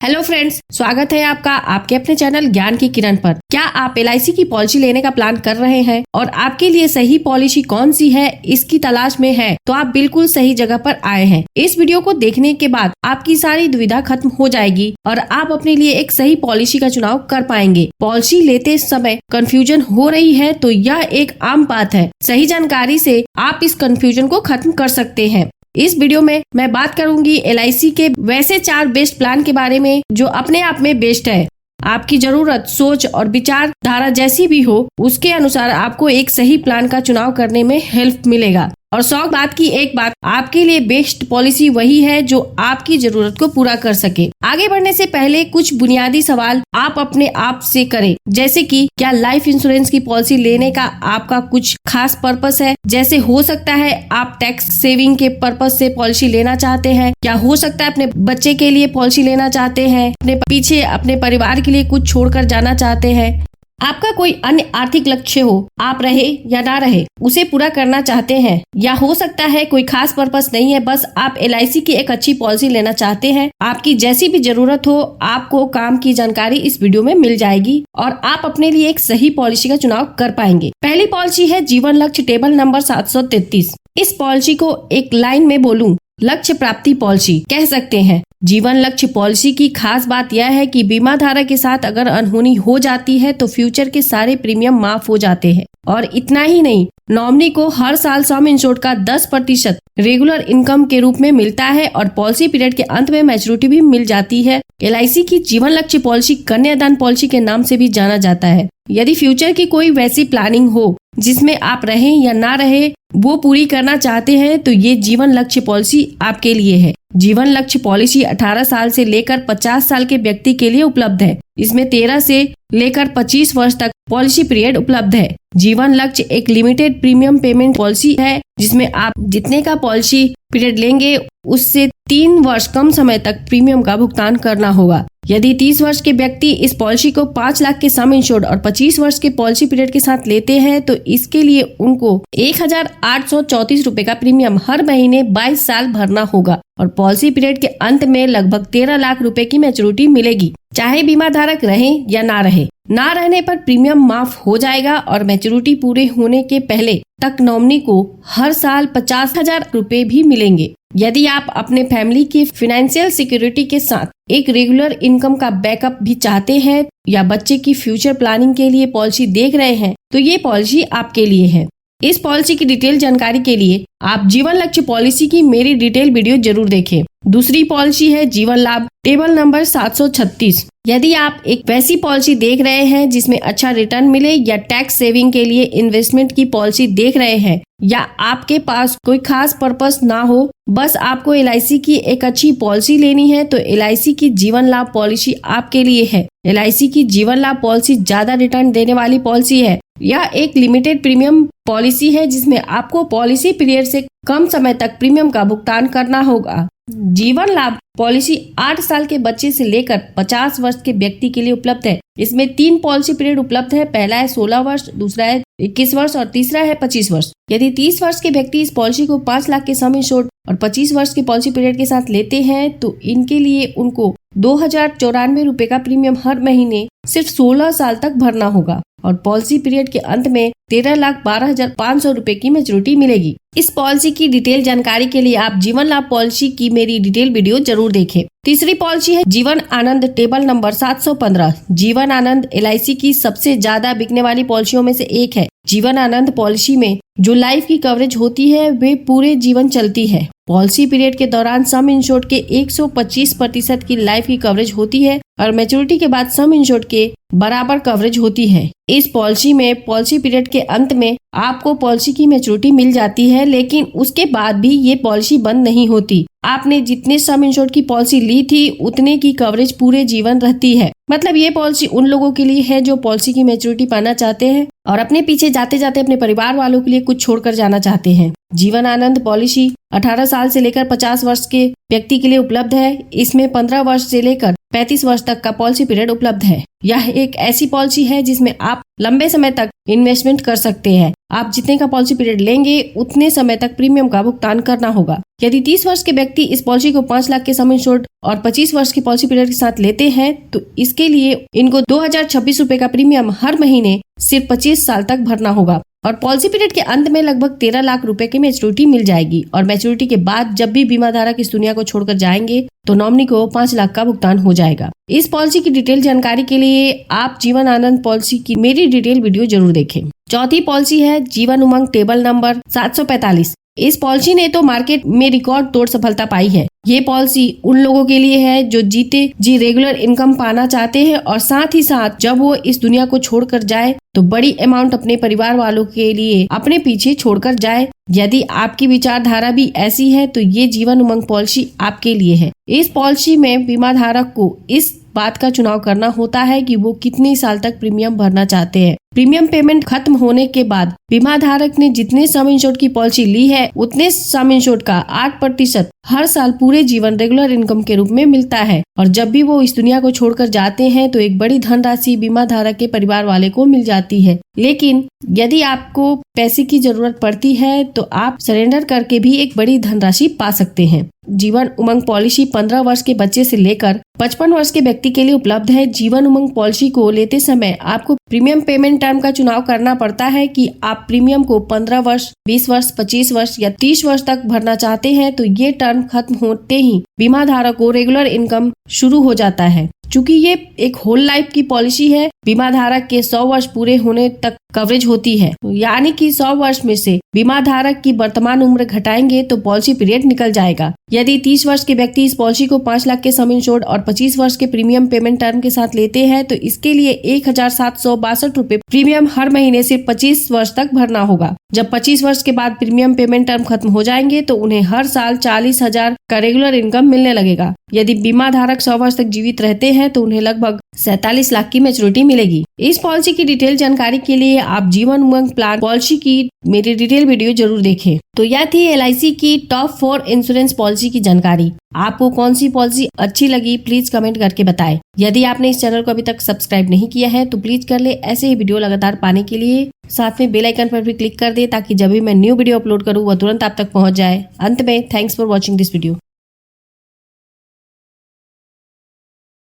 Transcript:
Hello friends, स्वागत है आपका आपके अपने चैनल ज्ञान की किरण पर। क्या आप LIC की पॉलिसी लेने का प्लान कर रहे हैं और आपके लिए सही पॉलिसी कौन सी है इसकी तलाश में है तो आप बिल्कुल सही जगह पर आए हैं। इस वीडियो को देखने के बाद आपकी सारी दुविधा खत्म हो जाएगी और आप अपने लिए एक सही पॉलिसी का चुनाव कर पाएंगे। पॉलिसी लेते समय कंफ्यूजन हो रही है तो यह एक आम बात है। सही जानकारी से आप इस कंफ्यूजन को खत्म कर सकते हैं। इस वीडियो में मैं बात करूंगी LIC के वैसे 4 बेस्ट प्लान के बारे में जो अपने आप में बेस्ट है। आपकी जरूरत, सोच और विचारधारा जैसी भी हो उसके अनुसार आपको एक सही प्लान का चुनाव करने में हेल्प मिलेगा। और शौक बात की एक बात, आपके लिए बेस्ट पॉलिसी वही है जो आपकी जरूरत को पूरा कर सके। आगे बढ़ने से पहले कुछ बुनियादी सवाल आप अपने आप से करें, जैसे कि क्या लाइफ इंश्योरेंस की पॉलिसी लेने का आपका कुछ खास पर्पस है। जैसे हो सकता है आप टैक्स सेविंग के पर्पस से पॉलिसी लेना चाहते हैं, या हो सकता है अपने बच्चे के लिए पॉलिसी लेना चाहते हैं, अपने पीछे अपने परिवार के लिए कुछ छोड़कर जाना चाहते हैं। आपका कोई अन्य आर्थिक लक्ष्य हो, आप रहे या ना रहे उसे पूरा करना चाहते हैं, या हो सकता है कोई खास पर्पस नहीं है, बस आप LIC की एक अच्छी पॉलिसी लेना चाहते हैं। आपकी जैसी भी जरूरत हो आपको काम की जानकारी इस वीडियो में मिल जाएगी और आप अपने लिए एक सही पॉलिसी का चुनाव कर पाएंगे। पहली पॉलिसी है जीवन लक्ष्य टेबल नंबर 733। इस पॉलिसी को एक लाइन में बोलूं, लक्ष्य प्राप्ति पॉलिसी कह सकते हैं। जीवन लक्ष्य पॉलिसी की खास बात यह है कि बीमा धारक के साथ अगर अनहोनी हो जाती है तो फ्यूचर के सारे प्रीमियम माफ हो जाते हैं। और इतना ही नहीं, नॉमिनी को हर साल सम इंश्योर्ड का 10% रेगुलर इनकम के रूप में मिलता है और पॉलिसी पीरियड के अंत में मैच्योरिटी भी मिल जाती है। LIC की जीवन लक्ष्य पॉलिसी कन्यादान पॉलिसी के नाम से भी जाना जाता है। यदि फ्यूचर की कोई वैसी प्लानिंग हो जिसमें आप रहें या ना रहे वो पूरी करना चाहते हैं तो ये जीवन लक्ष्य पॉलिसी आपके लिए है। जीवन लक्ष्य पॉलिसी 18 साल से लेकर 50 साल के व्यक्ति के लिए उपलब्ध है। इसमें 13 से लेकर 25 वर्ष तक पॉलिसी पीरियड उपलब्ध है। जीवन लक्ष्य एक लिमिटेड प्रीमियम पेमेंट पॉलिसी है जिसमें आप जितने का पॉलिसी पीरियड लेंगे उससे 3 वर्ष कम समय तक प्रीमियम का भुगतान करना होगा। यदि 30 वर्ष के व्यक्ति इस पॉलिसी को 5 लाख के सम इंश्योर्ड और 25 वर्ष के पॉलिसी पीरियड के साथ लेते हैं तो इसके लिए उनको 1834 रुपए का प्रीमियम हर महीने 22 साल भरना होगा और पॉलिसी पीरियड के अंत में लगभग 13 लाख रुपए की मैच्योरिटी मिलेगी। चाहे बीमा धारक रहे या ना रहे, ना रहने पर प्रीमियम माफ हो जाएगा और मैच्योरिटी पूरे होने के पहले तक नॉमिनी को हर साल 50,000 रुपए भी मिलेंगे। यदि आप अपने फैमिली की फाइनेंशियल सिक्योरिटी के साथ एक रेगुलर इनकम का बैकअप भी चाहते हैं या बच्चे की फ्यूचर प्लानिंग के लिए पॉलिसी देख रहे हैं तो ये पॉलिसी आपके लिए है। इस पॉलिसी की डिटेल जानकारी के लिए आप जीवन लक्ष्य पॉलिसी की मेरी डिटेल वीडियो जरूर देखें। दूसरी पॉलिसी है जीवन लाभ टेबल नंबर 736। यदि आप एक वैसी पॉलिसी देख रहे हैं जिसमें अच्छा रिटर्न मिले या टैक्स सेविंग के लिए इन्वेस्टमेंट की पॉलिसी देख रहे हैं, या आपके पास कोई खास पर्पस ना हो, बस आपको LIC की एक अच्छी पॉलिसी लेनी है तो LIC की जीवन लाभ पॉलिसी आपके लिए है। LIC की जीवन लाभ पॉलिसी ज्यादा रिटर्न देने वाली पॉलिसी है। यह एक लिमिटेड प्रीमियम पॉलिसी है जिसमें आपको पॉलिसी पीरियड से कम समय तक प्रीमियम का भुगतान करना होगा। जीवन लाभ पॉलिसी 8 साल के बच्चे से लेकर 50 वर्ष के व्यक्ति के लिए उपलब्ध है। इसमें 3 पॉलिसी पीरियड उपलब्ध है। पहला है 16 वर्ष, दूसरा है 21 वर्ष और तीसरा है 25 वर्ष। यदि 30 वर्ष के व्यक्ति इस पॉलिसी को 5 लाख के सम इंश्योर्ड और 25 वर्ष के पॉलिसी पीरियड के साथ लेते हैं तो इनके लिए उनको 2094 रुपए का प्रीमियम हर महीने सिर्फ 16 साल तक भरना होगा और पॉलिसी पीरियड के अंत में 13,12,500 रुपए की मैच्योरिटी मिलेगी। इस पॉलिसी की डिटेल जानकारी के लिए आप जीवन लाभ पॉलिसी की मेरी डिटेल वीडियो जरूर देखें। तीसरी पॉलिसी है Jeevan Anand table number 715। Jeevan Anand LIC की सबसे ज्यादा बिकने वाली पॉलिसियों में से एक है। जीवन आनंद पॉलिसी में जो लाइफ की कवरेज होती है वे पूरे जीवन चलती है। पॉलिसी पीरियड के दौरान सम इंश्योर्ड के 125% की लाइफ की कवरेज होती है और मैच्योरिटी के बाद सम इंश्योर्ड के बराबर कवरेज होती है। इस पॉलिसी में पॉलिसी पीरियड के अंत में आपको पॉलिसी की मैच्योरिटी मिल जाती है, लेकिन उसके बाद भी ये पॉलिसी बंद नहीं होती। आपने जितने सम इंश्योर्ड की पॉलिसी ली थी उतने की कवरेज पूरे जीवन रहती है। मतलब ये पॉलिसी उन लोगों के लिए है जो पॉलिसी की मैच्योरिटी पाना चाहते हैं और अपने पीछे जाते जाते अपने परिवार वालों के लिए कुछ छोड़कर जाना चाहते हैं। जीवन आनंद पॉलिसी 18 साल से लेकर 50 वर्ष के व्यक्ति के लिए उपलब्ध है। इसमें 15 वर्ष से लेकर 35 वर्ष तक का पॉलिसी पीरियड उपलब्ध है। यह एक ऐसी पॉलिसी है जिसमें आप लंबे समय तक इन्वेस्टमेंट कर सकते हैं। आप जितने का पॉलिसी पीरियड लेंगे उतने समय तक प्रीमियम का भुगतान करना होगा। यदि 30 वर्ष के व्यक्ति इस पॉलिसी को 5 लाख के सम इंश्योर्ड और 25 वर्ष की पॉलिसी पीरियड के साथ लेते हैं तो इसके लिए इनको 2026 रुपए का प्रीमियम हर महीने सिर्फ 25 साल तक भरना होगा और पॉलिसी पीरियड के अंत में लगभग 13 लाख रुपए की मैच्योरिटी मिल जाएगी। और मैच्योरिटी के बाद जब भी बीमा धारक इस दुनिया को छोड़कर जाएंगे तो नॉमिनी को 5 लाख का भुगतान हो जाएगा। इस पॉलिसी की डिटेल जानकारी के लिए आप जीवन आनंद पॉलिसी की मेरी डिटेल वीडियो जरूर देखें। चौथी पॉलिसी है जीवन उमंग टेबल नंबर 745। इस पॉलिसी ने तो मार्केट में रिकॉर्ड तोड़ सफलता पाई है। ये पॉलिसी उन लोगों के लिए है जो जीते जी रेगुलर इनकम पाना चाहते हैं और साथ ही साथ जब वो इस दुनिया को छोड़कर जाए तो बड़ी अमाउंट अपने परिवार वालों के लिए अपने पीछे छोड़कर जाए। यदि आपकी विचारधारा भी ऐसी है तो ये जीवन उमंग पॉलिसी आपके लिए है। इस पॉलिसी में बीमा धारक को इस बात का चुनाव करना होता है कि वो कितने साल तक प्रीमियम भरना चाहते हैं। प्रीमियम पेमेंट खत्म होने के बाद बीमा धारक ने जितने सम इंश्योर्ड की पॉलिसी ली है उतने सम इंश्योर्ड का 8% हर साल पूरे जीवन रेगुलर इनकम के रूप में मिलता है और जब भी वो इस दुनिया को छोड़कर जाते हैं तो एक बड़ी धनराशि बीमा धारक के परिवार वाले को मिल जाती है। लेकिन यदि आपको पैसे की जरूरत पड़ती है तो आप सरेंडर करके भी एक बड़ी धनराशि पा सकते हैं। जीवन उमंग पॉलिसी 15 वर्ष के बच्चे से लेकर 55 वर्ष के व्यक्ति के लिए उपलब्ध है। जीवन उमंग पॉलिसी को लेते समय आपको प्रीमियम पेमेंट टर्म का चुनाव करना पड़ता है कि आप प्रीमियम को 15 वर्ष, 20 वर्ष, 25 वर्ष या 30 वर्ष तक भरना चाहते हैं। तो ये टर्म खत्म होते ही बीमा धारक को रेगुलर इनकम शुरू हो जाता है। चूंकि ये एक होल लाइफ की पॉलिसी है, बीमा धारक के 100 वर्ष पूरे होने तक कवरेज होती है। यानी कि 100 वर्ष में से बीमा धारक की वर्तमान उम्र घटाएंगे तो पॉलिसी पीरियड निकल जाएगा। यदि 30 वर्ष के व्यक्ति इस पॉलिसी को 5 लाख के सम इंश्योर्ड और 25 वर्ष के प्रीमियम पेमेंट टर्म के साथ लेते हैं तो इसके लिए 1762 रुपए प्रीमियम हर महीने सिर्फ 25 वर्ष तक भरना होगा। जब 25 वर्ष के बाद प्रीमियम पेमेंट टर्म खत्म हो जाएंगे तो उन्हें हर साल 40,000 का रेगुलर इनकम मिलने लगेगा। यदि बीमा धारक 100 वर्ष तक जीवित रहते हैं तो उन्हें लगभग 47 लाख की मैच्योरिटी मिलेगी। इस पॉलिसी की डिटेल जानकारी के लिए आप जीवन उमंग प्लान पॉलिसी की मेरी डिटेल वीडियो जरूर देखें। तो यह थी LIC की टॉप 4 इंश्योरेंस पॉलिसी की जानकारी। आपको कौन सी पॉलिसी अच्छी लगी प्लीज कमेंट करके बताएं। यदि आपने इस चैनल को अभी तक सब्सक्राइब नहीं किया है तो प्लीज कर ले। ऐसे ही वीडियो लगातार पाने के लिए साथ में बेल आइकन पर भी क्लिक कर दे ताकि जब भी मैं न्यू वीडियो अपलोड करूँ वह तुरंत आप तक पहुँच जाए। अंत में thanks for watching this video.